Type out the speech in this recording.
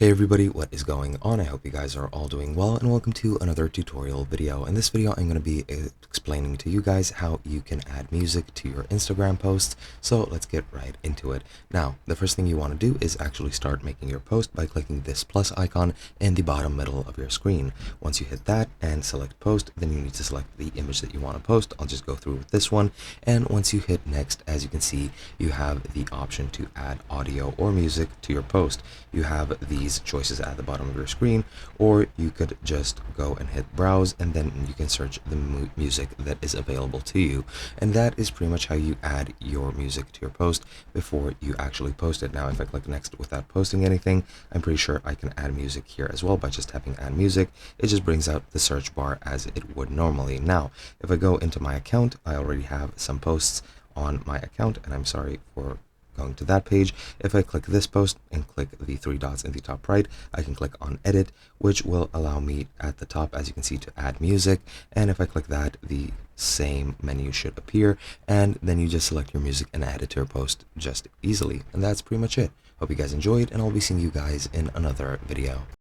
Hey everybody, what is going on? I hope you guys are all doing well, and welcome to another tutorial video. In this video, I'm going to be explaining to you guys how you can add music to your Instagram posts. So let's get right into it. Now, the first thing you want to do is actually start making your post by clicking this plus icon in the bottom middle of your screen. Once you hit that and select post, then you need to select the image that you want to post. I'll just go through with this one. And once you hit next, as you can see, you have the option to add audio or music to your post. You have these choices at the bottom of your screen, or you could just go and hit browse, and then you can search the music that is available to you. And that is pretty much how you add your music to your post before you actually post it. Now, if I click next without posting anything, I'm pretty sure I can add music here as well by just tapping add music. It just brings out the search bar as it would normally. Now, if I go into my account, I already have some posts on my account, and I'm sorry for going to that page. If I click this post and click the three dots in the top right, I can click on edit, which will allow me at the top, as you can see, to add music. And if I click that, the same menu should appear, and then you just select your music and add it to your post just easily. And that's pretty much it. Hope you guys enjoyed, and I'll be seeing you guys in another video.